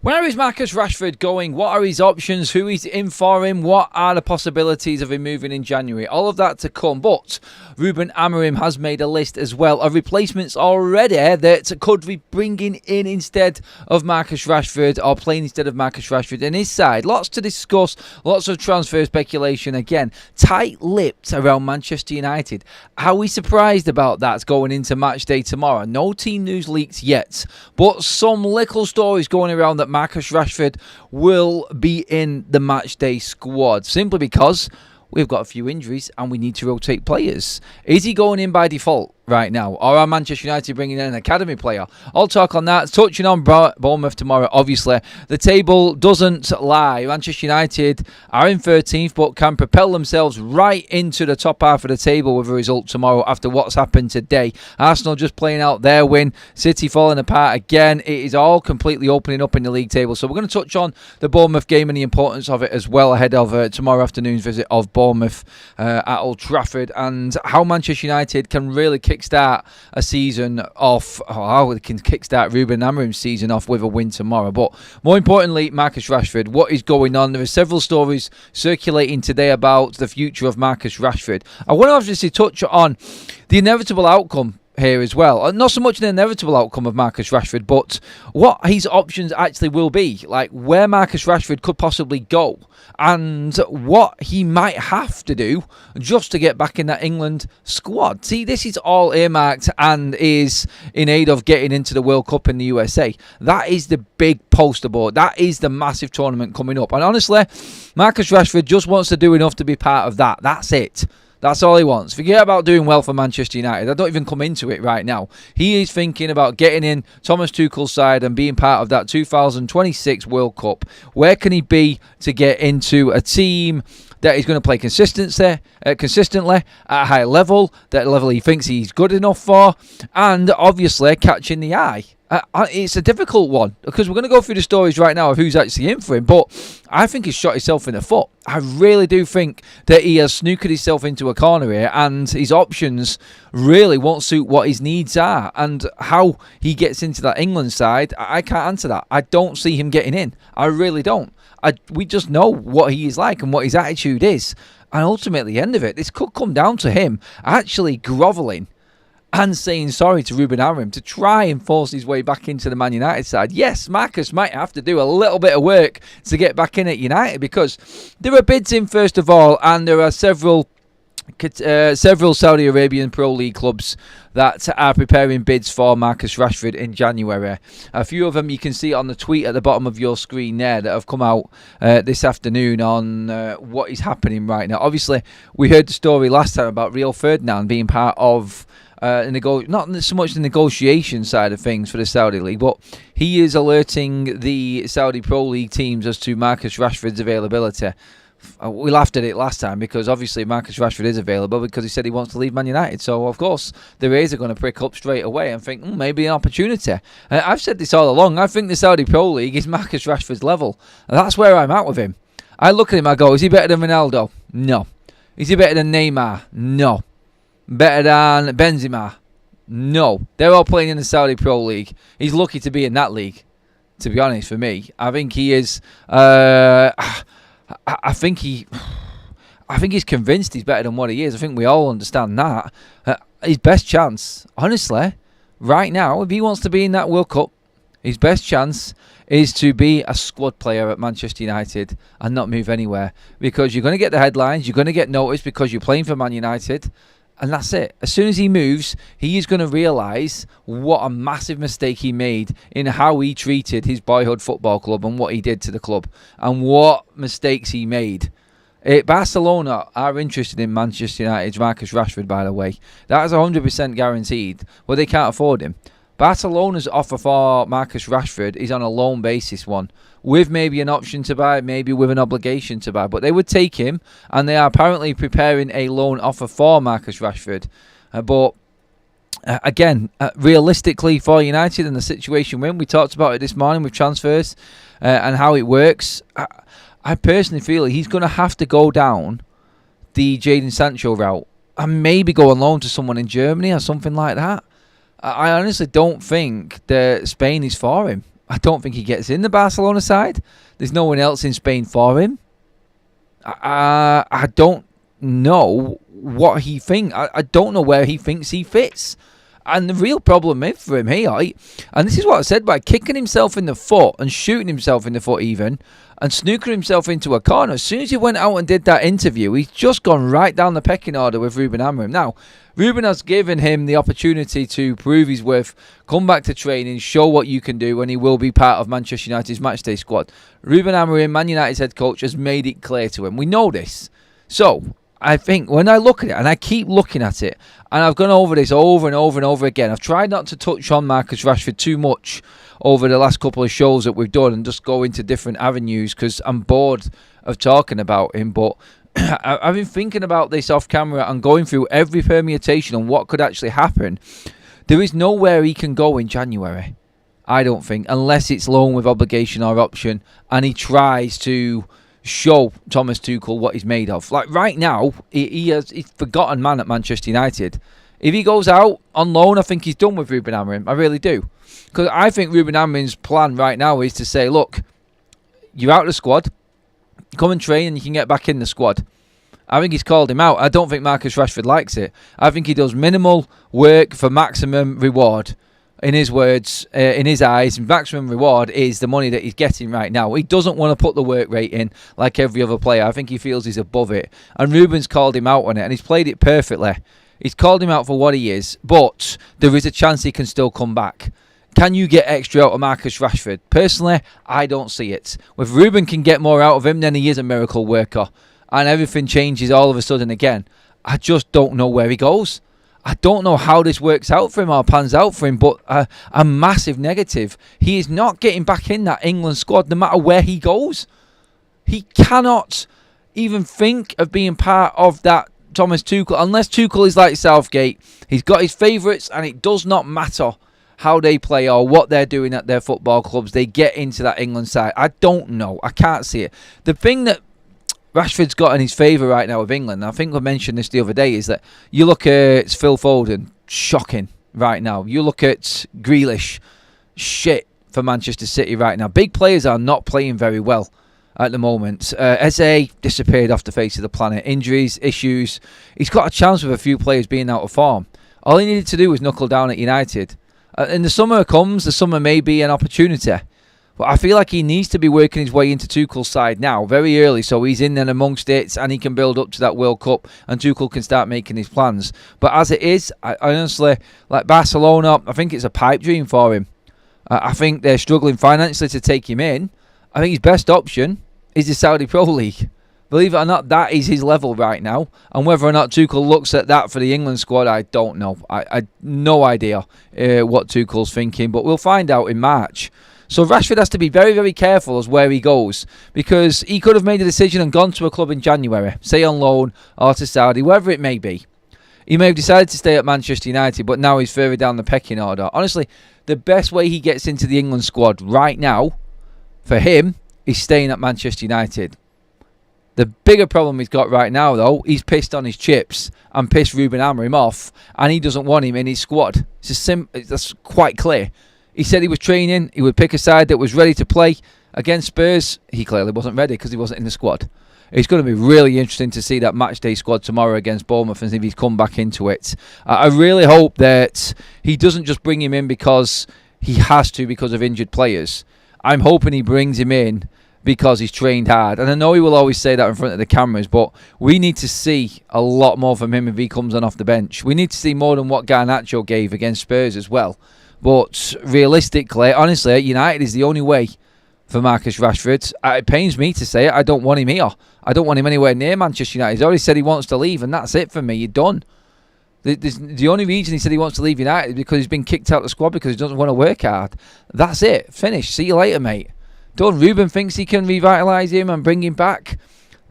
Where is Marcus Rashford going? What are his options? Who is in for him? What are the possibilities of him moving in January? All of that to come. But Ruben Amorim has made a list as well of replacements already that could be bringing in instead of Marcus Rashford or playing instead of Marcus Rashford in his side. Lots to discuss. Lots of transfer speculation. Again, tight-lipped around Manchester United. Are we surprised about that going into match day tomorrow? No team news leaked yet. But some little stories going around that Marcus Rashford will be in the matchday squad simply because we've got a few injuries and we need to rotate players. Is he going in by default right now, or are Manchester United bringing in an academy player? I'll talk on that. Touching on Bournemouth tomorrow, obviously. The table doesn't lie. Manchester United are in 13th, but can propel themselves right into the top half of the table with a result tomorrow after what's happened today. Arsenal just playing out their win. City falling apart again. It is all completely opening up in the league table. So we're going to touch on the Bournemouth game and the importance of it as well ahead of tomorrow afternoon's visit of Bournemouth at Old Trafford, and how Manchester United can really kickstart a season off, how they can kickstart Ruben Amorim's season off with a win tomorrow. But more importantly, Marcus Rashford, what is going on? There are several stories circulating today about the future of Marcus Rashford. I want to obviously touch on the inevitable outcome here as well. Not so much an inevitable outcome of Marcus Rashford, but what his options actually will be, like where Marcus Rashford could possibly go and what he might have to do just to get back in that England squad. See, this is all earmarked and is in aid of getting into the World Cup in the USA. That is the big poster board. That is the massive tournament coming up. And honestly, Marcus Rashford just wants to do enough to be part of that. That's it. That's all he wants. Forget about doing well for Manchester United. I don't even come into it right now. He is thinking about getting in Thomas Tuchel's side and being part of that 2026 World Cup. Where can he be to get into a team that is going to play consistently at a high level, that level he thinks he's good enough for, and obviously catching the eye. It's a difficult one because we're going to go through the stories right now of who's actually in for him, but I think he's shot himself in the foot. I really do think that he has snookered himself into a corner here, and his options really won't suit what his needs are. And how he gets into that England side, I can't answer that. I don't see him getting in. I really don't. We just know what he is like and what his attitude is. And ultimately, at the end of it, this could come down to him actually grovelling and saying sorry to Ruben Amorim to try and force his way back into the Man United side. Yes, Marcus might have to do a little bit of work to get back in at United because there are bids in first of all, and there are several Saudi Arabian Pro League clubs that are preparing bids for Marcus Rashford in January. A few of them you can see on the tweet at the bottom of your screen there that have come out this afternoon on what is happening right now. Obviously, we heard the story last time about Rio Ferdinand being part of not so much the negotiation side of things for the Saudi League, but he is alerting the Saudi Pro League teams as to Marcus Rashford's availability. We laughed at it last time because obviously Marcus Rashford is available because he said he wants to leave Man United. So, of course, the Rays are going to prick up straight away and think, maybe an opportunity. I've said this all along. I think the Saudi Pro League is Marcus Rashford's level. And that's where I'm at with him. I look at him, I go, is he better than Ronaldo? No. Is he better than Neymar? No. Better than Benzema? No. They're all playing in the Saudi Pro League. He's lucky to be in that league, to be honest, for me. I think he is... I think he's convinced he's better than what he is. I think we all understand that. His best chance, honestly, right now, if he wants to be in that World Cup, his best chance is to be a squad player at Manchester United and not move anywhere. Because you're going to get the headlines, you're going to get noticed because you're playing for Man United. And that's it. As soon as he moves, he is going to realise what a massive mistake he made in how he treated his boyhood football club and what he did to the club and what mistakes he made. Barcelona are interested in Manchester United's Marcus Rashford, by the way. That is 100% guaranteed, but they can't afford him. Barcelona's offer for Marcus Rashford is on a loan basis one, with maybe an option to buy, maybe with an obligation to buy. But they would take him, and they are apparently preparing a loan offer for Marcus Rashford. Again, realistically for United and the situation we're in, we talked about it this morning with transfers and how it works. I personally feel he's going to have to go down the Jadon Sancho route and maybe go on loan to someone in Germany or something like that. I honestly don't think that Spain is for him. I don't think he gets in the Barcelona side. There's no one else in Spain for him. I don't know what he thinks. I don't know where he thinks he fits. And the real problem is for him here, and this is what I said, by kicking himself in the foot and shooting himself in the foot even, and snookering himself into a corner. As soon as he went out and did that interview, he's just gone right down the pecking order with Ruben Amorim. Now, Ruben has given him the opportunity to prove his worth, come back to training, show what you can do, and he will be part of Manchester United's matchday squad. Ruben Amorim, Man United's head coach, has made it clear to him. We know this. So, I think when I look at it, and I keep looking at it, and I've gone over this over and over and over again. I've tried not to touch on Marcus Rashford too much over the last couple of shows that we've done and just go into different avenues because I'm bored of talking about him. But I've been thinking about this off camera and going through every permutation on what could actually happen. There is nowhere he can go in January, I don't think, unless it's loan with obligation or option, and he tries to show Thomas Tuchel what he's made of. Like right now, he's forgotten man at Manchester United. If he goes out on loan, I think he's done with Ruben Amorim. I really do. Because I think Ruben Amorim's plan right now is to say, look, you're out of the squad, come and train and you can get back in the squad. I think he's called him out. I don't think Marcus Rashford likes it. I think he does minimal work for maximum reward. In his words, in his eyes, maximum reward is the money that he's getting right now. He doesn't want to put the work rate in like every other player. I think he feels he's above it. And Ruben's called him out on it, and he's played it perfectly. He's called him out for what he is, but there is a chance he can still come back. Can you get extra out of Marcus Rashford? Personally, I don't see it. If Ruben can get more out of him, then he is a miracle worker. And everything changes all of a sudden again. I just don't know where he goes. I don't know how this works out for him or pans out for him, but a massive negative. He is not getting back in that England squad no matter where he goes. He cannot even think of being part of that Thomas Tuchel, unless Tuchel is like Southgate. He's got his favourites and it does not matter how they play or what they're doing at their football clubs. They get into that England side. I don't know. I can't see it. The thing that Rashford's got in his favour right now with England, and I think we mentioned this the other day, is that you look at Phil Foden, shocking right now. You look at Grealish, shit for Manchester City right now. Big players are not playing very well at the moment. Eze disappeared off the face of the planet. Injuries, issues. He's got a chance with a few players being out of form. All he needed to do was knuckle down at United. And the summer comes, the summer may be an opportunity. But I feel like he needs to be working his way into Tuchel's side now, very early, so he's in there amongst it and he can build up to that World Cup and Tuchel can start making his plans. But as it is, I honestly, like Barcelona, I think it's a pipe dream for him. I think they're struggling financially to take him in. I think his best option is the Saudi Pro League. Believe it or not, that is his level right now. And whether or not Tuchel looks at that for the England squad, I don't know. I no idea what Tuchel's thinking, but we'll find out in March. So Rashford has to be very, very careful as where he goes, because he could have made a decision and gone to a club in January, say on loan or to Saudi, wherever it may be. He may have decided to stay at Manchester United, but now he's further down the pecking order. Honestly, the best way he gets into the England squad right now, for him, is staying at Manchester United. The bigger problem he's got right now, though, he's pissed on his chips and pissed Ruben Amorim off, and he doesn't want him in his squad. That's quite clear. He said he was training, he would pick a side that was ready to play against Spurs. He clearly wasn't ready because he wasn't in the squad. It's going to be really interesting to see that matchday squad tomorrow against Bournemouth and see if he's come back into it. I really hope that he doesn't just bring him in because he has to because of injured players. I'm hoping he brings him in because he's trained hard. And I know he will always say that in front of the cameras, but we need to see a lot more from him if he comes on off the bench. We need to see more than what Garnacho gave against Spurs as well. But realistically, honestly, United is the only way for Marcus Rashford. It pains me to say it. I don't want him here. I don't want him anywhere near Manchester United. He's already said he wants to leave, and that's it for me. You're done. The only reason he said he wants to leave United is because he's been kicked out of the squad because he doesn't want to work hard. That's it. Finish. See you later, mate. Done. Ruben thinks he can revitalise him and bring him back.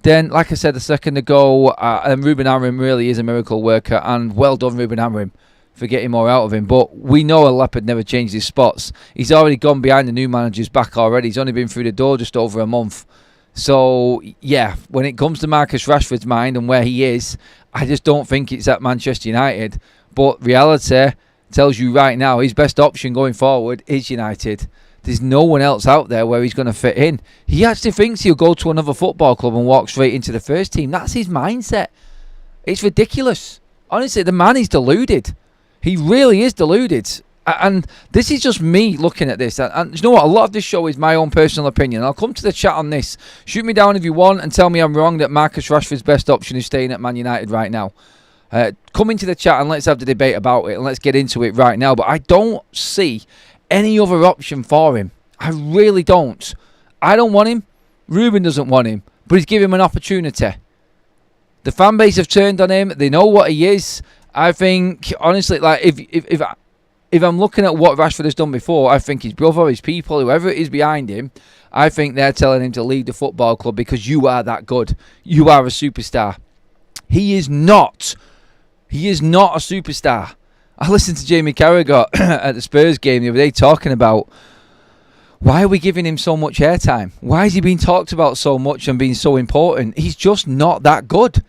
Then, like I said a second ago, Ruben Amorim really is a miracle worker, and well done, Ruben Amorim, for getting more out of him. But we know a leopard never changes his spots. He's already gone behind the new manager's back already. He's only been through the door just over a month. So, yeah, when it comes to Marcus Rashford's mind and where he is, I just don't think it's at Manchester United. But reality tells you right now his best option going forward is United. There's no one else out there where he's going to fit in. He actually thinks he'll go to another football club and walk straight into the first team. That's his mindset. It's ridiculous. Honestly, the man is deluded. He really is deluded. And this is just me looking at this. And you know what? A lot of this show is my own personal opinion. I'll come to the chat on this. Shoot me down if you want and tell me I'm wrong that Marcus Rashford's best option is staying at Man United right now. Come into the chat and let's have the debate about it. And let's get into it right now. But I don't see any other option for him. I really don't. I don't want him. Ruben doesn't want him. But he's given him an opportunity. The fan base have turned on him. They know what he is. I think, honestly, like if I'm looking at what Rashford has done before, I think his brother, his people, whoever it is behind him, I think they're telling him to leave the football club because you are that good. You are a superstar. He is not. He is not a superstar. I listened to Jamie Carragher at the Spurs game the other day talking about why are we giving him so much airtime? Why is he being talked about so much and being so important? He's just not that good.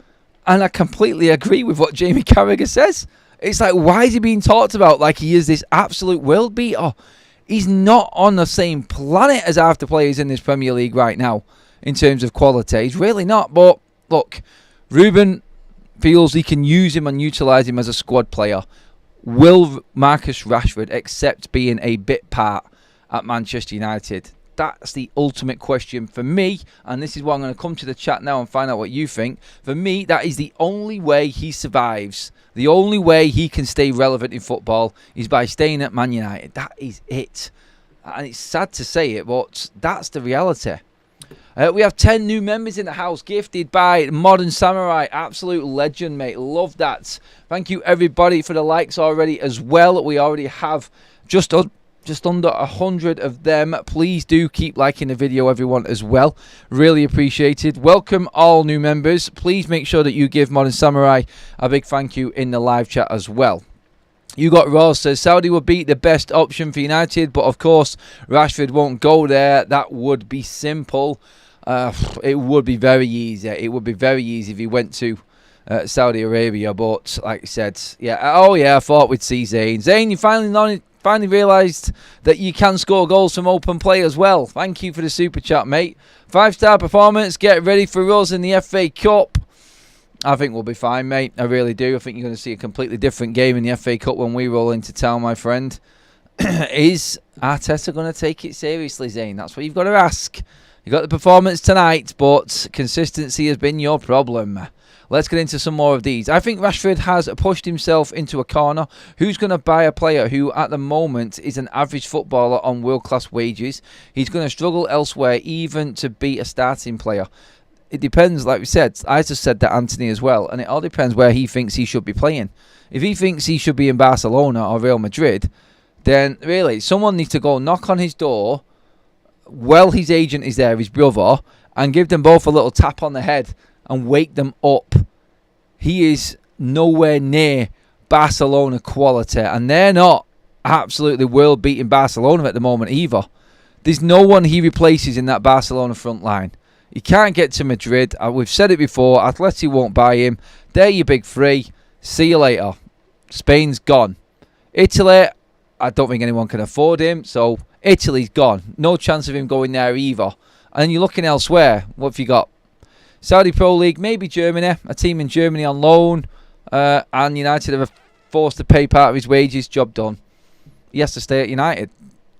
And I completely agree with what Jamie Carragher says. It's like, why is he being talked about like he is this absolute world beater? He's not on the same planet as half the players in this Premier League right now in terms of quality. He's really not. But look, Ruben feels he can use him and utilise him as a squad player. Will Marcus Rashford accept being a bit part at Manchester United? That's the ultimate question for me, and this is why I'm going to come to the chat now and find out what you think. For me, that is the only way he survives. The only way he can stay relevant in football is by staying at Man United. That is it. And it's sad to say it, but that's the reality. We have 10 new members in the house, gifted by Modern Samurai. Absolute legend, mate. Love that. Thank you, everybody, for the likes already as well. We already have just under 100 of them. Please do keep liking the video, everyone, as well. Really appreciated. Welcome all new members. Please make sure that you give Modern Samurai a big thank you in the live chat as well. You got Ross says Saudi would be the best option for United, but of course Rashford won't go there. That would be simple. It would be very easy. It would be very easy if he went to Saudi Arabia. But like I said, I thought we'd see Zayn. Zayn, you finally realised that you can score goals from open play as well. Thank you for the super chat, mate. 5-star performance. Get ready for us in the FA Cup. I think we'll be fine, mate. I really do. I think you're going to see a completely different game in the FA Cup when we roll into town, my friend. Is Arteta going to take it seriously, Zayn? That's what you've got to ask. You got the performance tonight, but consistency has been your problem. Let's get into some more of these. I think Rashford has pushed himself into a corner. Who's going to buy a player who at the moment is an average footballer on world-class wages? He's going to struggle elsewhere even to be a starting player. It depends, like we said. I just said that, Anthony, as well. And it all depends where he thinks he should be playing. If he thinks he should be in Barcelona or Real Madrid, then really someone needs to go knock on his door while his agent is there, his brother, and give them both a little tap on the head and wake them up. He is nowhere near Barcelona quality, and they're not absolutely world-beating Barcelona at the moment either. There's no one he replaces in that Barcelona front line. He can't get to Madrid. We've said it before. Atleti won't buy him. They're your big three. See you later. Spain's gone. Italy, I don't think anyone can afford him, so Italy's gone. No chance of him going there either. And you're looking elsewhere. What have you got? Saudi Pro League, maybe Germany. A team in Germany on loan. And United are forced to pay part of his wages. Job done. He has to stay at United.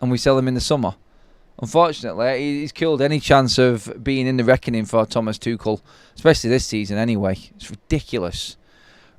And we sell him in the summer. Unfortunately, he's killed any chance of being in the reckoning for Thomas Tuchel. Especially this season anyway. It's ridiculous.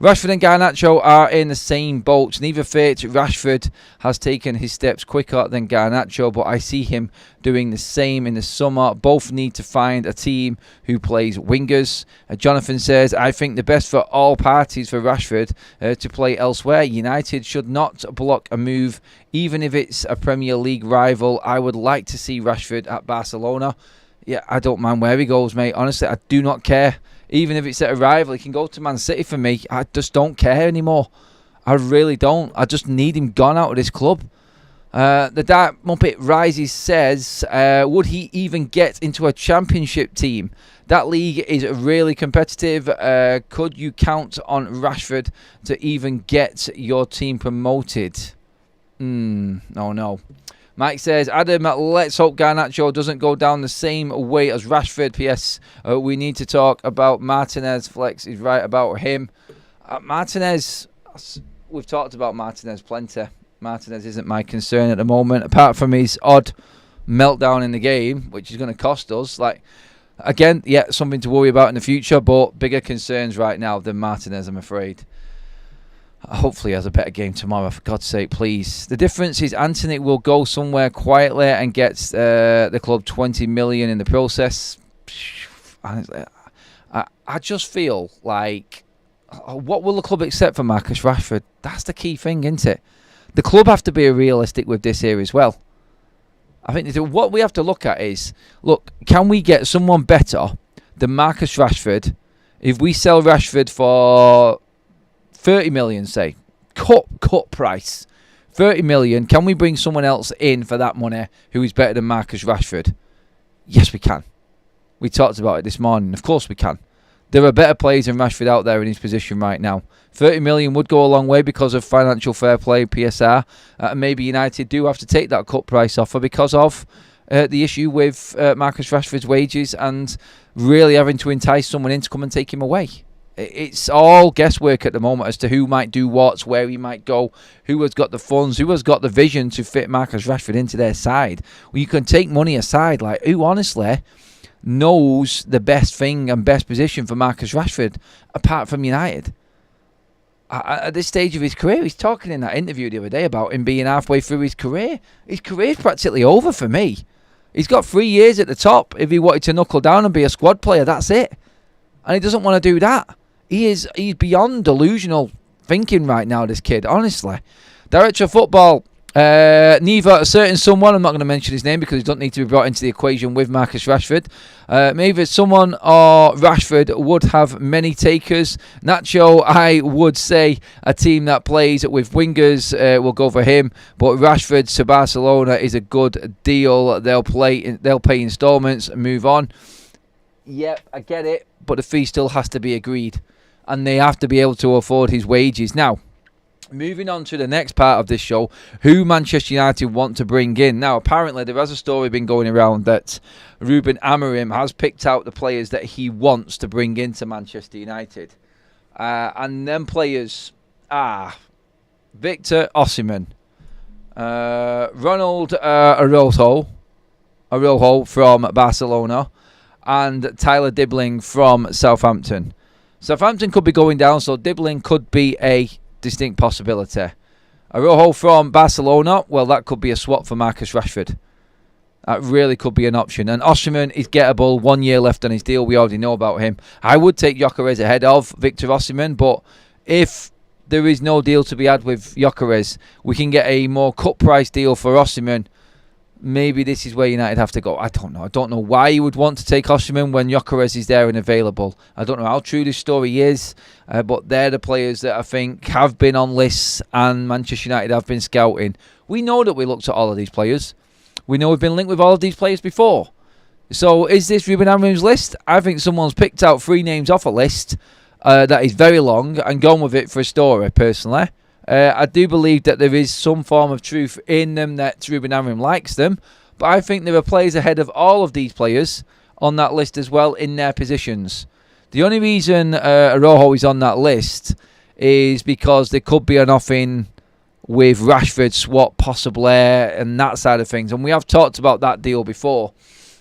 Rashford and Garnacho are in the same boat. Neither fit. Rashford has taken his steps quicker than Garnacho, but I see him doing the same in the summer. Both need to find a team who plays wingers. Jonathan says, I think the best for all parties for Rashford to play elsewhere. United should not block a move, even if it's a Premier League rival. I would like to see Rashford at Barcelona. Yeah, I don't mind where he goes, mate. Honestly, I do not care. Even if it's at a rival, he can go to Man City for me. I just don't care anymore. I really don't. I just need him gone out of this club. The Dark Muppet Rises says, would he even get into a championship team? That league is really competitive. Could you count on Rashford to even get your team promoted? No. Mike says, Adam, let's hope Garnacho doesn't go down the same way as Rashford. P.S. We need to talk about Martinez. Flex is right about him. Martinez, we've talked about Martinez plenty. Martinez isn't my concern at the moment, apart from his odd meltdown in the game, which is going to cost us. Again, something to worry about in the future, but bigger concerns right now than Martinez, I'm afraid. Hopefully he has a better game tomorrow, for God's sake, please. The difference is Anthony will go somewhere quietly and gets the club 20 million in the process. I just feel like, what will the club accept for Marcus Rashford? That's the key thing, isn't it? The club have to be realistic with this here as well. I think what we have to look at is, can we get someone better than Marcus Rashford if we sell Rashford for 30 million, say, cut price, 30 million, can we bring someone else in for that money who is better than Marcus Rashford? Yes, we can. We talked about it this morning. Of course we can. There are better players than Rashford out there in his position right now. 30 million would go a long way because of financial fair play, PSR. Maybe United do have to take that cut price offer because of the issue with Marcus Rashford's wages and really having to entice someone in to come and take him away. It's all guesswork at the moment as to who might do what, where he might go, who has got the funds, who has got the vision to fit Marcus Rashford into their side. Well, you can take money aside, who honestly knows the best thing and best position for Marcus Rashford apart from United. At this stage of his career, he's talking in that interview the other day about him being halfway through his career. His career's practically over for me. He's got 3 years at the top. If he wanted to knuckle down and be a squad player, that's it. And he doesn't want to do that. He's beyond delusional thinking right now, this kid, honestly. Director of football, neither a certain someone, I'm not going to mention his name because he doesn't need to be brought into the equation with Marcus Rashford. Maybe someone or Rashford would have many takers. Nacho, I would say a team that plays with wingers will go for him, but Rashford to Barcelona is a good deal. They'll pay installments and move on. Yep, I get it, but the fee still has to be agreed, and they have to be able to afford his wages. Now, moving on to the next part of this show, who Manchester United want to bring in. Now, apparently there has a story been going around that Ruben Amorim has picked out the players that he wants to bring into Manchester United. And them players are Victor Osimhen, Ronald Araujo from Barcelona, and Tyler Dibbling from Southampton. Southampton could be going down, so Dibbling could be a distinct possibility. Araujo from Barcelona, well, that could be a swap for Marcus Rashford. That really could be an option. And Osimhen is gettable, 1 year left on his deal. We already know about him. I would take Gyökeres ahead of Victor Osimhen, but if there is no deal to be had with Gyökeres, we can get a more cut price deal for Osimhen. Maybe this is where United have to go. I don't know. I don't know why you would want to take Osimhen when Gyökeres is there and available. I don't know how true this story is, but they're the players that I think have been on lists and Manchester United have been scouting. We know that we looked at all of these players. We know we've been linked with all of these players before. So is this Ruben Amorim's list? I think someone's picked out 3 names off a list that is very long and gone with it for a story, personally. I do believe that there is some form of truth in them that Ruben Amorim likes them, but I think there are players ahead of all of these players on that list as well in their positions. The only reason Araujo is on that list is because there could be an offing with Rashford swap possibly and that side of things, and we have talked about that deal before.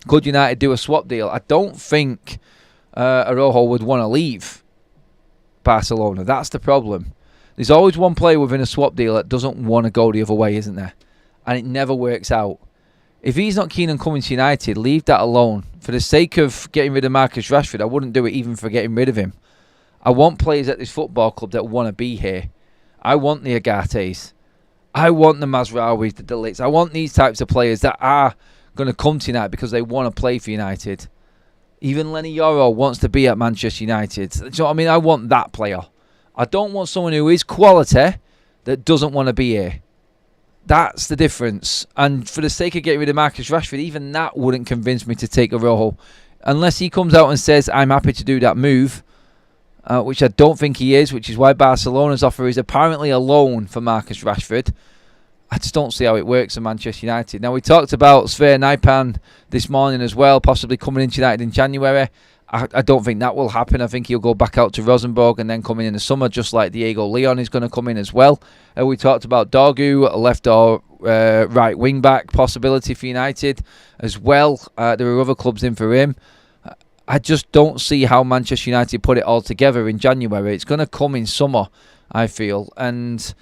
Could United do a swap deal? I don't think Araujo would want to leave Barcelona. That's the problem. There's always one player within a swap deal that doesn't want to go the other way, isn't there? And it never works out. If he's not keen on coming to United, leave that alone. For the sake of getting rid of Marcus Rashford, I wouldn't do it even for getting rid of him. I want players at this football club that want to be here. I want the Agates. I want the Mazraouis, the Delits. I want these types of players that are going to come to United because they want to play for United. Even Lenny Yoro wants to be at Manchester United. Do you know what I mean? I want that player. I don't want someone who is quality that doesn't want to be here. That's the difference. And for the sake of getting rid of Marcus Rashford, even that wouldn't convince me to take a Rojo. Unless he comes out and says, I'm happy to do that move, which I don't think he is, which is why Barcelona's offer is apparently a loan for Marcus Rashford. I just don't see how it works at Manchester United. Now, we talked about Sver Naipan this morning as well, possibly coming into United in January. I don't think that will happen. I think he'll go back out to Rosenborg and then come in the summer, just like Diego Leon is going to come in as well. We talked about Dorgu, left or right wing back possibility for United as well. There are other clubs in for him. I just don't see how Manchester United put it all together in January. It's going to come in summer, I feel. And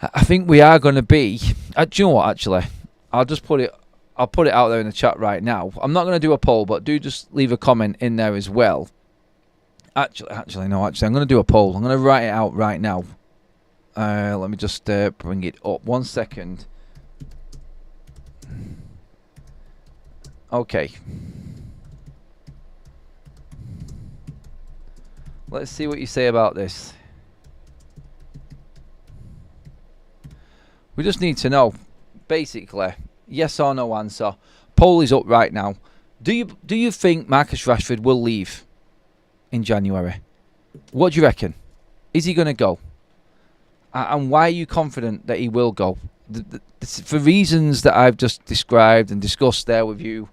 I think we are going to be... do you know what, actually? I'll put it out there in the chat right now. I'm not going to do a poll, but do just leave a comment in there as well. Actually, I'm going to do a poll. I'm going to write it out right now. Let me just bring it up. 1 second. Okay. Let's see what you say about this. We just need to know, basically, yes or no answer. Poll is up right now. Do you think Marcus Rashford will leave in January? What do you reckon? Is he going to go? And why are you confident that he will go? For reasons that I've just described and discussed there with you,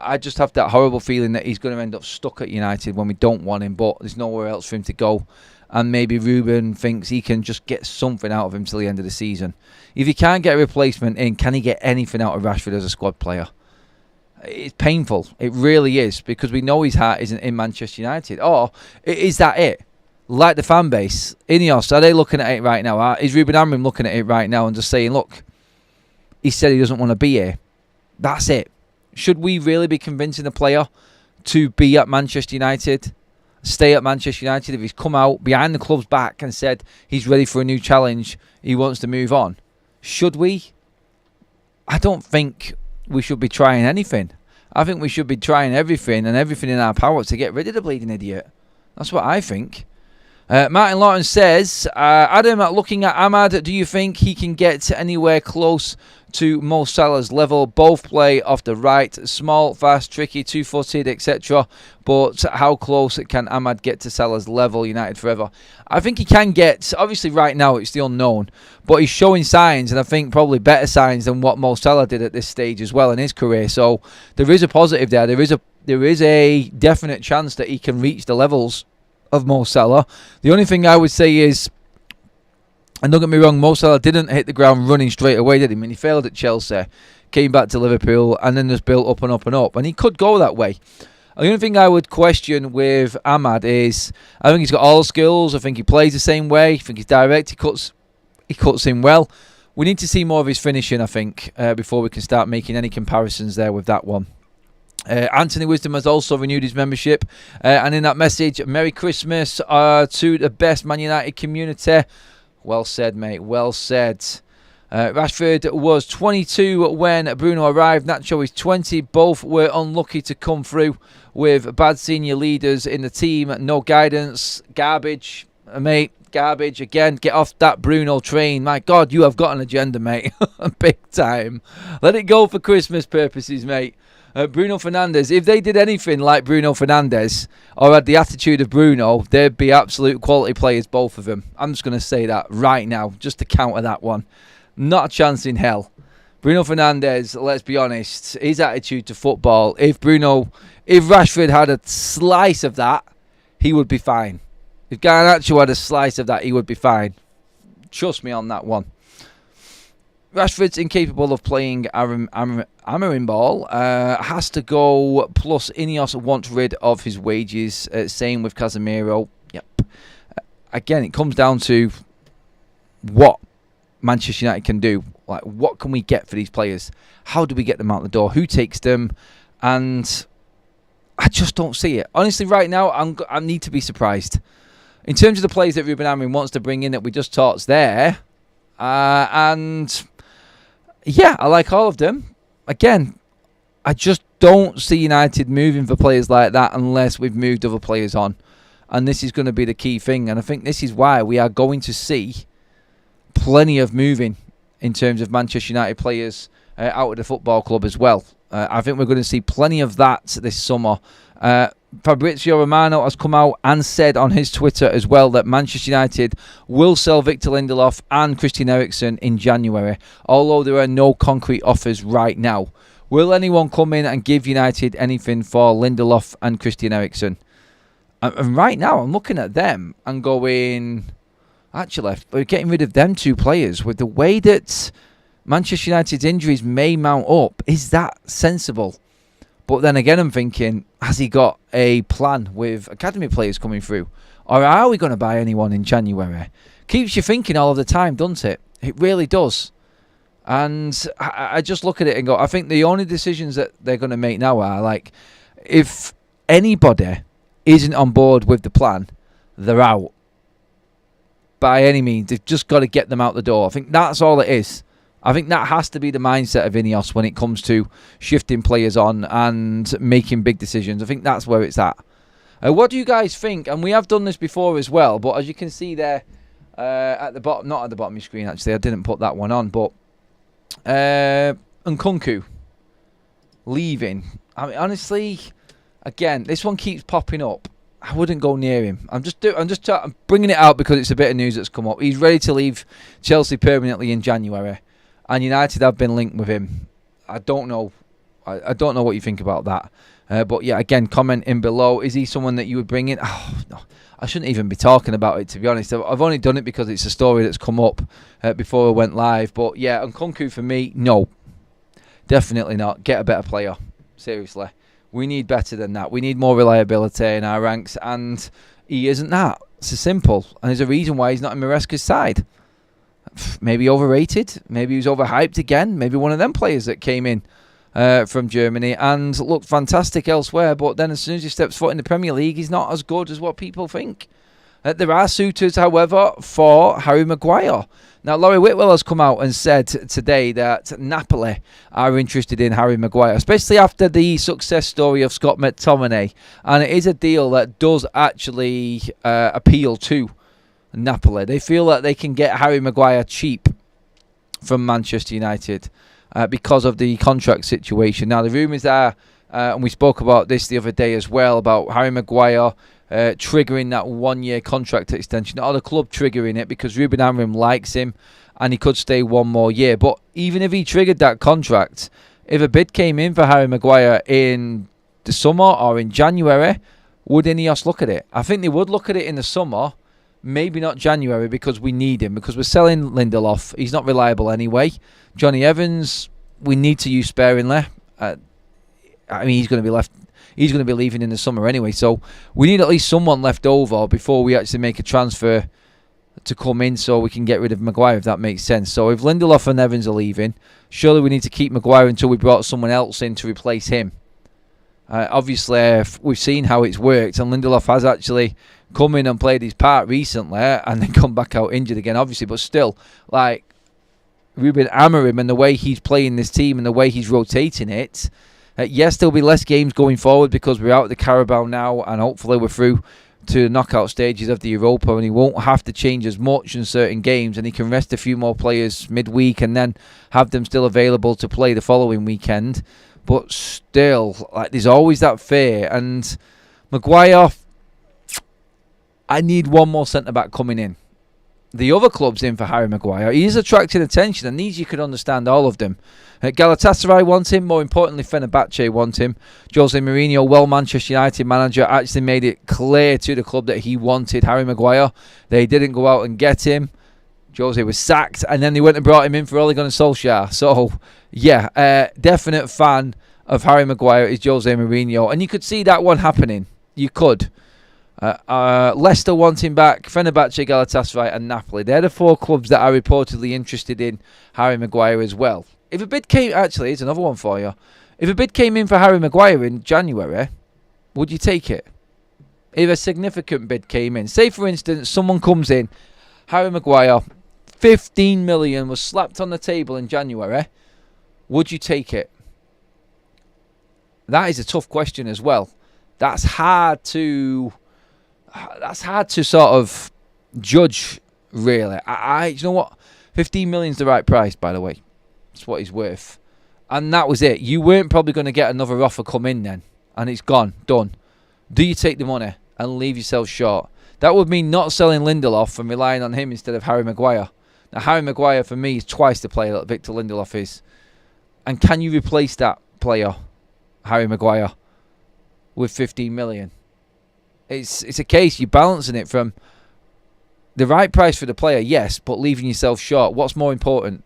I just have that horrible feeling that he's going to end up stuck at United when we don't want him, but there's nowhere else for him to go. And maybe Ruben thinks he can just get something out of him till the end of the season. If he can't get a replacement in, can he get anything out of Rashford as a squad player? It's painful. It really is, because we know his heart isn't in Manchester United. Or is that it? Like the fan base, Ineos, are they looking at it right now? Is Ruben Amorim looking at it right now and just saying, look, he said he doesn't want to be here. That's it. Should we really be convincing the player to be at Manchester United, stay at Manchester United, if he's come out behind the club's back and said he's ready for a new challenge, he wants to move on? Should we? I don't think we should be trying anything. I think we should be trying everything and everything in our power to get rid of the bleeding idiot. That's what I think. Martin Lawton says, Adam, looking at Ahmad, do you think he can get anywhere close to Mo Salah's level? Both play off the right, small, fast, tricky, two-footed, etc. But how close can Ahmad get to Salah's level? United forever. I think he can get, obviously right now it's the unknown, but he's showing signs, and I think probably better signs than what Mo Salah did at this stage as well in his career. So there is a positive there. There is a definite chance that he can reach the levels of Mo Salah. The only thing I would say is, and don't get me wrong, Mo Salah didn't hit the ground running straight away, did he? I mean, he failed at Chelsea, came back to Liverpool, and then just built up and up and up. And he could go that way. The only thing I would question with Ahmad is, I think he's got all the skills. I think he plays the same way. I think he's direct. He cuts in well. We need to see more of his finishing, I think, before we can start making any comparisons there with that one. Anthony Wisdom has also renewed his membership, and in that message, Merry Christmas to the best Man United community. Well said, mate, well said. Rashford was 22 when Bruno arrived. Nacho is 20. Both were unlucky to come through with bad senior leaders in the team. No guidance. Garbage, mate. Garbage. Again, get off that Bruno train. My God, you have got an agenda, mate. Big time. Let it go for Christmas purposes, mate. Bruno Fernandes, if they did anything like Bruno Fernandes or had the attitude of Bruno, they'd be absolute quality players, both of them. I'm just going to say that right now, just to counter that one. Not a chance in hell. Bruno Fernandes, let's be honest, his attitude to football, if Rashford had a slice of that, he would be fine. If Garnacho had a slice of that, he would be fine. Trust me on that one. Rashford's incapable of playing Amorim ball. Has to go. Plus, Ineos wants rid of his wages. Same with Casemiro. Yep. Again, it comes down to what Manchester United can do. Like, what can we get for these players? How do we get them out the door? Who takes them? And I just don't see it. Honestly, right now, I need to be surprised. In terms of the players that Ruben Amorim wants to bring in that we just talked there, and yeah, I like all of them. Again, I just don't see United moving for players like that unless we've moved other players on. And this is going to be the key thing. And I think this is why we are going to see plenty of moving in terms of Manchester United players out of the football club as well. I think we're going to see plenty of that this summer. Fabrizio Romano has come out and said on his Twitter as well that Manchester United will sell Victor Lindelof and Christian Eriksen in January, although there are no concrete offers right now. Will anyone come in and give United anything for Lindelof and Christian Eriksen? And right now, I'm looking at them and going, actually, we're getting rid of them two players with the way that Manchester United's injuries may mount up. Is that sensible? But then again, I'm thinking, has he got a plan with academy players coming through? Or are we going to buy anyone in January? Keeps you thinking all of the time, doesn't it? It really does. And I just look at it and go, I think the only decisions that they're going to make now are, like, if anybody isn't on board with the plan, they're out. By any means, they've just got to get them out the door. I think that's all it is. I think that has to be the mindset of Ineos when it comes to shifting players on and making big decisions. I think that's where it's at. What do you guys think? And we have done this before as well, but as you can see there at the bottom, not at the bottom of your screen actually, I didn't put that one on, but Nkunku leaving. I mean, honestly, again, this one keeps popping up. I wouldn't go near him. I'm bringing it out because it's a bit of news that's come up. He's ready to leave Chelsea permanently in January, and United have been linked with him. I don't know. I don't know what you think about that. But yeah, again, comment in below. Is he someone that you would bring in? Oh, no. I shouldn't even be talking about it, to be honest. I've only done it because it's a story that's come up before I went live. But yeah, Nkunku for me, no. Definitely not. Get a better player. Seriously. We need better than that. We need more reliability in our ranks, and he isn't that. It's simple. And there's a reason why he's not in Maresca's side. Maybe overrated. Maybe he was overhyped again. Maybe one of them players that came in from Germany and looked fantastic elsewhere, but then as soon as he steps foot in the Premier League, he's not as good as what people think. There are suitors, however, for Harry Maguire. Now, Laurie Whitwell has come out and said today that Napoli are interested in Harry Maguire, especially after the success story of Scott McTominay. And it is a deal that does actually appeal to Napoli. They feel that they can get Harry Maguire cheap from Manchester United because of the contract situation. Now, the rumours are, and we spoke about this the other day as well, about Harry Maguire triggering that 1-year contract extension, or the club triggering it, because Ruben Amorim likes him and he could stay one more year. But even if he triggered that contract, if a bid came in for Harry Maguire in the summer or in January, would Ineos look at it? I think they would look at it in the summer, maybe not January, because we need him, because we're selling Lindelof. He's not reliable anyway. Johnny Evans, we need to use sparingly. I mean, he's going to be left. He's going to be leaving in the summer anyway, so we need at least someone left over before we actually make a transfer to come in, so we can get rid of Maguire, if that makes sense. So if Lindelof and Evans are leaving, surely we need to keep Maguire until we brought someone else in to replace him. Obviously, we've seen how it's worked, and Lindelof has actually come in and played his part recently, and then come back out injured again, obviously. But still, like Ruben Amorim and the way he's playing this team and the way he's rotating it. Yes, there'll be less games going forward because we're out of the Carabao now, and hopefully we're through to the knockout stages of the Europa, and he won't have to change as much in certain games, and he can rest a few more players midweek and then have them still available to play the following weekend. But still, like, there's always that fear. And Maguire, I need one more centre-back coming in. The other club's in for Harry Maguire. He is attracting attention, and these you could understand all of them. Galatasaray want him. More importantly, Fenerbahce want him. Jose Mourinho, Manchester United manager, actually made it clear to the club that he wanted Harry Maguire. They didn't go out and get him. Jose was sacked, and then they went and brought him in for Ole Gunnar Solskjaer. So, yeah, definite fan of Harry Maguire is Jose Mourinho. And you could see that one happening. You could. Leicester want him back, Fenerbahce, Galatasaray and Napoli. They're the four clubs that are reportedly interested in Harry Maguire as well. If a bid came, actually, here's another one for you. If a bid came in for Harry Maguire in January, would you take it? If a significant bid came in, say for instance, someone comes in, Harry Maguire, 15 million was slapped on the table in January, would you take it? That is a tough question as well. That's hard to sort of judge, really. You know what? 15 million is the right price, by the way. That's what he's worth. And that was it. You weren't probably going to get another offer come in then. And it's gone. Done. Do you take the money and leave yourself short? That would mean not selling Lindelof and relying on him instead of Harry Maguire. Now, Harry Maguire, for me, is twice the player that Victor Lindelof is. And can you replace that player, Harry Maguire, with 15 million? It's a case you're balancing it from the right price for the player, yes, but leaving yourself short. What's more important?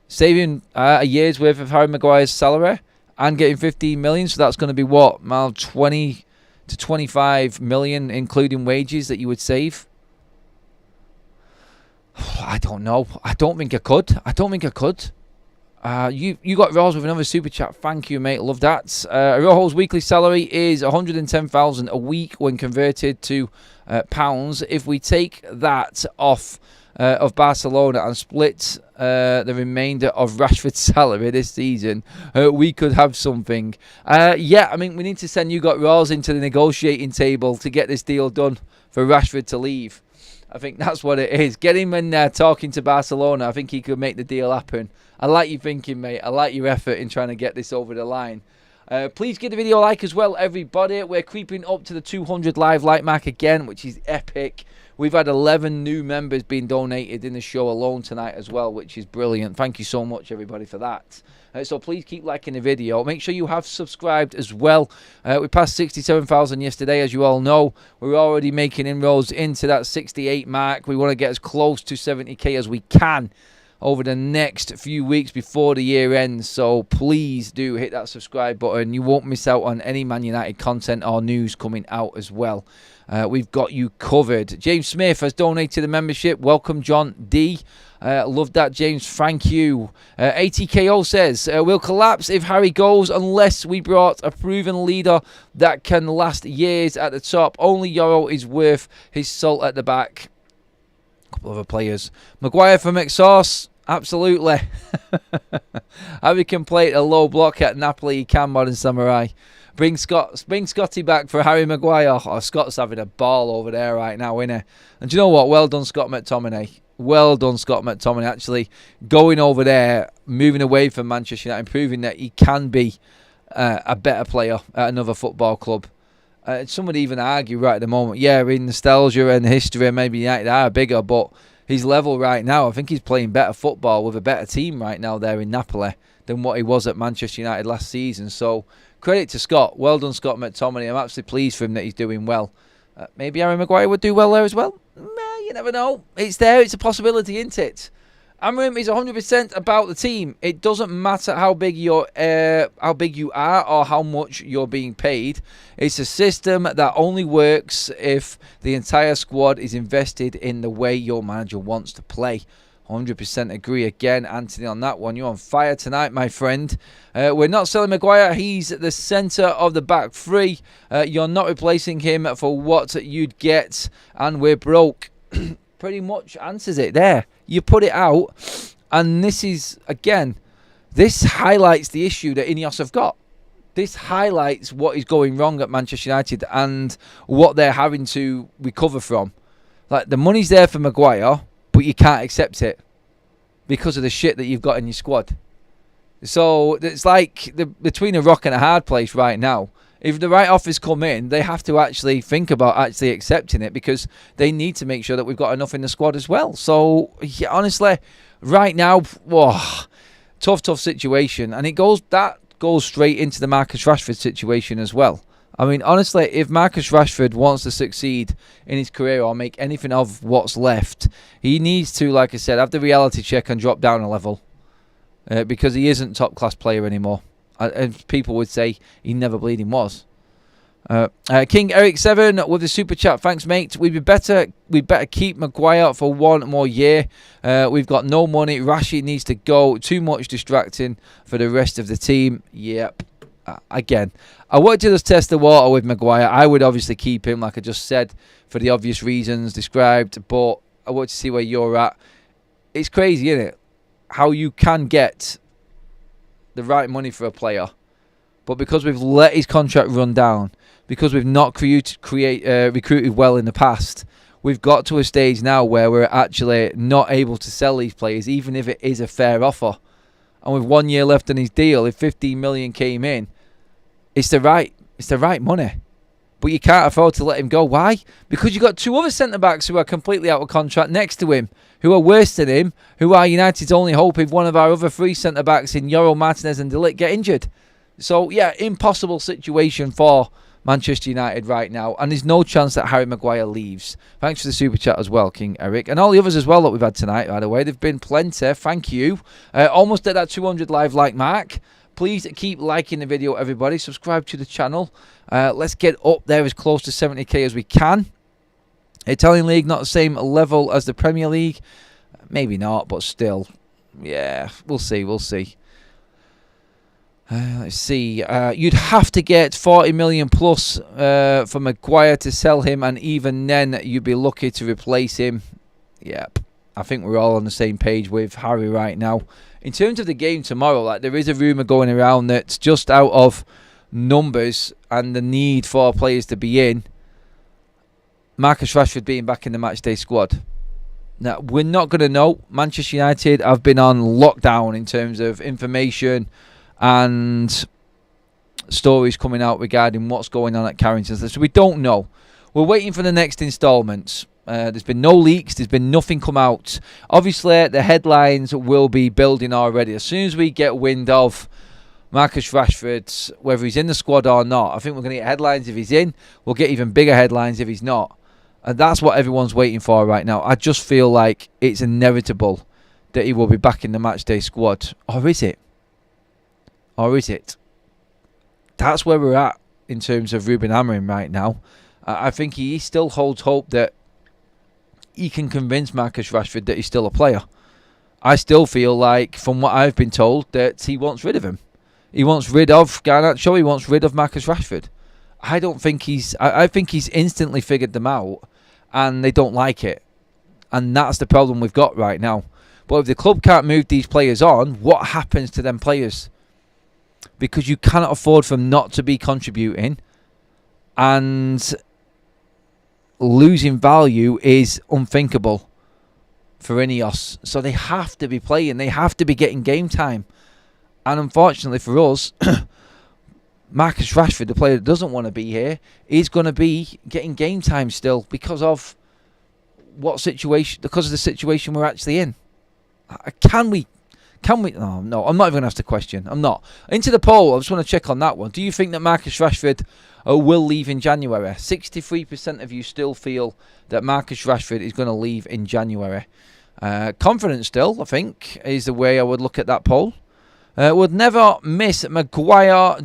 Saving a year's worth of Harry Maguire's salary and getting 15 million, so that's going to be what, 20 to 25 million, including wages, that you would save? I don't know. I don't think I could. You got Ross with another super chat. Thank you, mate. Love that. Rojo's weekly salary is 110,000 a week when converted to pounds. If we take that off of Barcelona and split the remainder of Rashford's salary this season, we could have something. Yeah, I mean, we need to send You Got Ross into the negotiating table to get this deal done for Rashford to leave. I think that's what it is. Get him in there talking to Barcelona. I think he could make the deal happen. I like your thinking, mate. I like your effort in trying to get this over the line. Please give the video a like as well, everybody. We're creeping up to the 200 live like mark again, which is epic. We've had 11 new members being donated in the show alone tonight as well, which is brilliant. Thank you so much, everybody, for that. So please keep liking the video. Make sure you have subscribed as well. We passed 67,000 yesterday, as you all know. We're already making inroads into that 68 mark. We want to get as close to 70k as we can over the next few weeks before the year ends. So please do hit that subscribe button. You won't miss out on any Man United content or news coming out as well. We've got you covered. James Smith has donated the membership. Welcome, John D. Love that, James. Thank you. ATKO says, we'll collapse if Harry goes unless we brought a proven leader that can last years at the top. Only Euro is worth his salt at the back. A couple other players. Maguire from Exhaust. Absolutely. Harry can play a low block at Napoli. He can, Modern Samurai. Bring Scotty back for Harry Maguire. Oh, Scott's having a ball over there right now, isn't he? And do you know what? Well done, Scott McTominay. Well done, Scott McTominay. Actually going over there, moving away from Manchester United, proving that he can be a better player at another football club. Some would even argue right at the moment, yeah, in nostalgia and history, maybe United are bigger, but his level right now, I think he's playing better football with a better team right now there in Napoli than what he was at Manchester United last season. So credit to Scott. Well done, Scott McTominay. I'm absolutely pleased for him that he's doing well. Maybe Harry Maguire would do well there as well. You never know. It's there. It's a possibility, isn't it? Amorim is 100% about the team. It doesn't matter how big you are or how much you're being paid. It's a system that only works if the entire squad is invested in the way your manager wants to play. 100% agree again, Anthony, on that one. You're on fire tonight, my friend. We're not selling Maguire. He's the centre of the back three. You're not replacing him for what you'd get, and we're broke. Pretty much answers it there. You put it out, and this is, again, this highlights the issue that Ineos have got. This highlights what is going wrong at Manchester United and what they're having to recover from. Like, the money's there for Maguire, but you can't accept it because of the shit that you've got in your squad. So it's like between a rock and a hard place right now. If the right offers come in, they have to actually think about actually accepting it because they need to make sure that we've got enough in the squad as well. So, yeah, honestly, right now, tough situation. And that goes straight into the Marcus Rashford situation as well. I mean, honestly, if Marcus Rashford wants to succeed in his career or make anything of what's left, he needs to, like I said, have the reality check and drop down a level because he isn't top-class player anymore. And people would say he never bleeding was. King Eric 7 with the super chat. Thanks, mate. We'd better keep Maguire for one more year. We've got no money. Rashi needs to go. Too much distracting for the rest of the team. Yep. Again, I wanted to just test the water with Maguire. I would obviously keep him, like I just said, for the obvious reasons described. But I want to see where you're at. It's crazy, isn't it? How you can get the right money for a player, but because we've let his contract run down, because we've not recruited well in the past, we've got to a stage now where we're actually not able to sell these players, even if it is a fair offer. And with 1 year left on his deal, if 15 million came in, it's the right money. But you can't afford to let him go. Why? Because you've got two other centre-backs who are completely out of contract next to him, who are worse than him, who are United's only hope if one of our other three centre-backs in Yoro, Martinez and De Ligt get injured. So, yeah, impossible situation for Manchester United right now. And there's no chance that Harry Maguire leaves. Thanks for the super chat as well, King Eric. And all the others as well that we've had tonight, by the way. They've been plenty. Thank you. Almost at that 200 live like mark. Please keep liking the video, everybody. Subscribe to the channel. Let's get up there as close to 70k as we can. Italian League, not the same level as the Premier League. Maybe not, but still. Yeah, we'll see. Let's see. You'd have to get 40 million plus for Maguire to sell him, and even then you'd be lucky to replace him. Yep. I think we're all on the same page with Harry right now. In terms of the game tomorrow, like, there is a rumour going around that's just out of numbers and the need for players to be in, Marcus Rashford being back in the matchday squad. Now, we're not going to know. Manchester United have been on lockdown in terms of information and stories coming out regarding what's going on at Carrington. So we don't know. We're waiting for the next instalments. There's been no leaks. There's been nothing come out. Obviously, the headlines will be building already. As soon as we get wind of Marcus Rashford, whether he's in the squad or not, I think we're going to get headlines if he's in. We'll get even bigger headlines if he's not. And that's what everyone's waiting for right now. I just feel like it's inevitable that he will be back in the matchday squad. Or is it? That's where we're at in terms of Ruben Amorim right now. I think he still holds hope that he can convince Marcus Rashford that he's still a player. I still feel like, from what I've been told, that he wants rid of him. He wants rid of Garnacho. He wants rid of Marcus Rashford. I think he's instantly figured them out, and they don't like it. And that's the problem we've got right now. But if the club can't move these players on, what happens to them players? Because you cannot afford for them not to be contributing, and losing value is unthinkable for Ineos. So they have to be playing. They have to be getting game time. And unfortunately for us, Marcus Rashford, the player that doesn't want to be here, is going to be getting game time still because of the situation we're actually in. Can we? Oh, no, I'm not even going to ask the question. I'm not. Into the poll, I just want to check on that one. Do you think that Marcus Rashford will leave in January? 63% of you still feel that Marcus Rashford is going to leave in January. Confident still, I think, is the way I would look at that poll. Would never miss Maguire.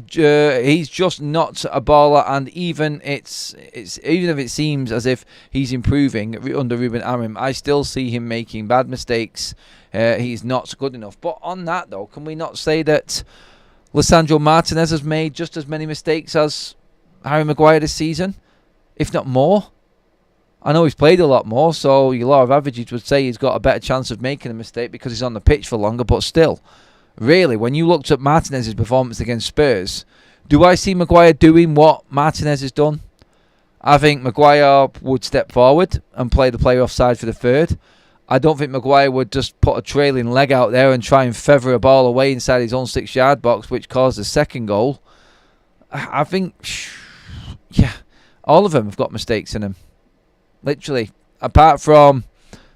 He's just not a baller, and even if it seems as if he's improving under Ruben Amorim, I still see him making bad mistakes. He's not good enough. But on that, though, can we not say that Lisandro Martinez has made just as many mistakes as Harry Maguire this season, if not more? I know he's played a lot more, so your law of averages would say he's got a better chance of making a mistake because he's on the pitch for longer, but still. Really, when you looked at Martinez's performance against Spurs, do I see Maguire doing what Martinez has done? I think Maguire would step forward and play the player offside for the third. I don't think Maguire would just put a trailing leg out there and try and feather a ball away inside his own 6-yard box, which caused the second goal. I think, yeah, all of them have got mistakes in them. Literally. Apart from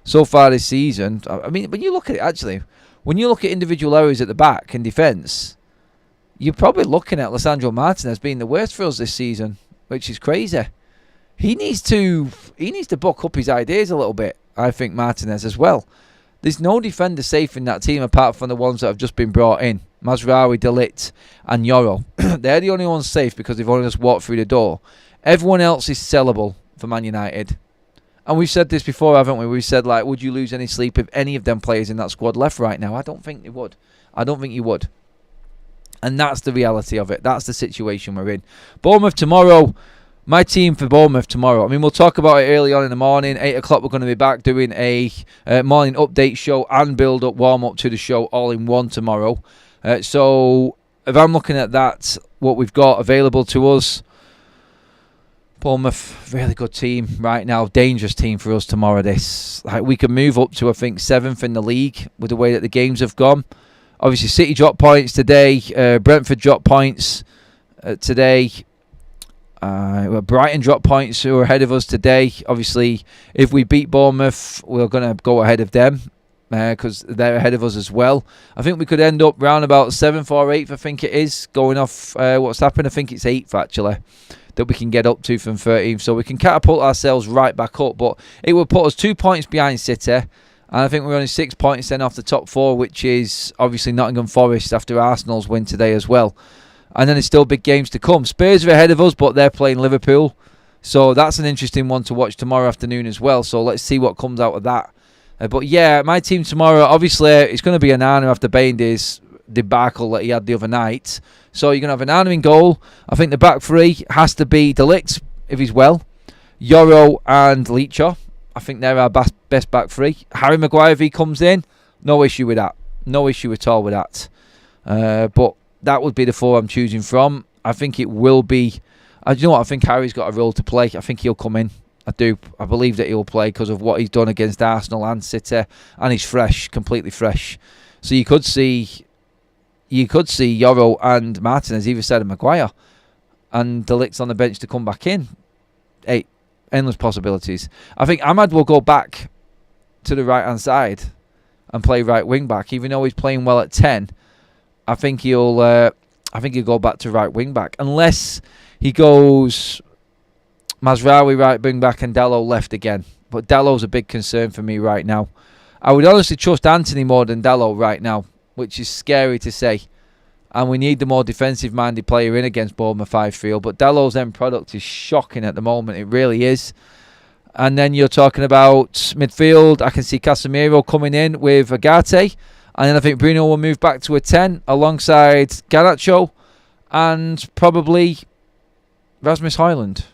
so far this season, I mean, when you look at it, actually, when you look at individual errors at the back in defence, you're probably looking at Lisandro Martinez being the worst for us this season, which is crazy. He needs to buck up his ideas a little bit, I think, Martinez as well. There's no defender safe in that team apart from the ones that have just been brought in. Mazraoui, De Ligt and Yoro. They're the only ones safe because they've only just walked through the door. Everyone else is sellable for Man United. And we've said this before, haven't we? We've said, like, would you lose any sleep if any of them players in that squad left right now? I don't think they would. I don't think you would. And that's the reality of it. That's the situation we're in. Bournemouth tomorrow. My team for Bournemouth tomorrow. I mean, we'll talk about it early on in the morning. 8 o'clock, we're going to be back doing a morning update show and build-up, warm-up to the show all in one tomorrow. So if I'm looking at that, what we've got available to us, Bournemouth, really good team right now. Dangerous team for us tomorrow. We could move up to, I think, 7th in the league with the way that the games have gone. Obviously, City dropped points today. Brentford dropped points today. Brighton dropped points, who are ahead of us today. Obviously, if we beat Bournemouth, we're going to go ahead of them because they're ahead of us as well. I think we could end up round about 7th or 8th, I think it is, going off what's happened. I think it's 8th, actually, that we can get up to from 13th. So we can catapult ourselves right back up. But it will put us 2 points behind City. And I think we're only 6 points then off the top 4, which is obviously Nottingham Forest after Arsenal's win today as well. And then there's still big games to come. Spurs are ahead of us, but they're playing Liverpool. So that's an interesting one to watch tomorrow afternoon as well. So let's see what comes out of that. But yeah, my team tomorrow, obviously, it's going to be Onana after Baindy's debacle that he had the other night. So you're going to have Onana in goal. I think the back three has to be De Ligt, if he's well. Yoro and Leacher. I think they're our best back three. Harry Maguire, if he comes in, no issue with that. No issue at all with that. But that would be the 4 I'm choosing from. I think it will be... you know what? I think Harry's got a role to play. I think he'll come in. I do. I believe that he'll play because of what he's done against Arsenal and City. And he's fresh, completely fresh. So you could see Yoro and Martinez either side of Maguire. And De Ligt's on the bench to come back in. Endless possibilities. I think Ahmad will go back to the right-hand side and play right wing-back. Even though he's playing well at 10, I think he'll go back to right wing-back. Unless he goes Mazraoui right wing-back and Dalot left again. But Dalot's a big concern for me right now. I would honestly trust Anthony more than Dalot right now, which is scary to say. And we need the more defensive-minded player in against Bournemouth, I feel. But Dallow's end product is shocking at the moment. It really is. And then you're talking about midfield. I can see Casemiro coming in with Agate. And then I think Bruno will move back to a 10 alongside Garnacho and probably Rasmus Højlund.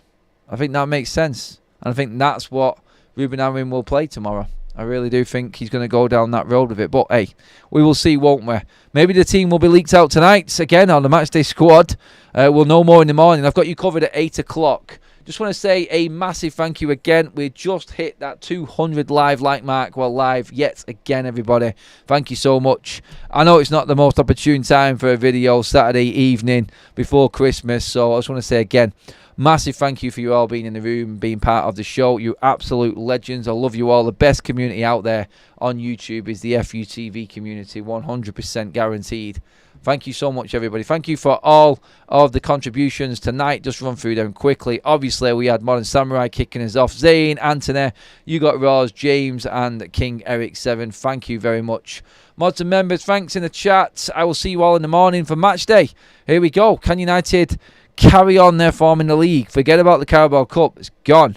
I think that makes sense. And I think that's what Ruben Amorim will play tomorrow. I really do think he's going to go down that road with it. But, hey, we will see, won't we? Maybe the team will be leaked out tonight, again, on the Matchday squad. We'll know more in the morning. I've got you covered at 8 o'clock. Just want to say a massive thank you again. We just hit that 200 live like mark. Well, live yet again, everybody. Thank you so much. I know it's not the most opportune time for a video Saturday evening before Christmas. So I just want to say again, massive thank you for you all being in the room, being part of the show. You absolute legends. I love you all. The best community out there on YouTube is the FUTV community, 100% guaranteed. Thank you so much, everybody. Thank you for all of the contributions tonight. Just run through them quickly. Obviously, we had Modern Samurai kicking us off. Zane, Anthony, you got Roz, James, and King Eric 7. Thank you very much. Mods and members, thanks in the chat. I will see you all in the morning for match day. Here we go. Can United carry on their form in the league? Forget about the Carabao Cup. It's gone.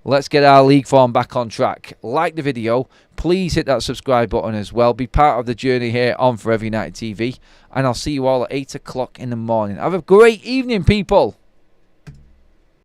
Let's get our league form back on track. Like the video. Please hit that subscribe button as well. Be part of the journey here on Forever United TV. And I'll see you all at 8 o'clock in the morning. Have a great evening, people.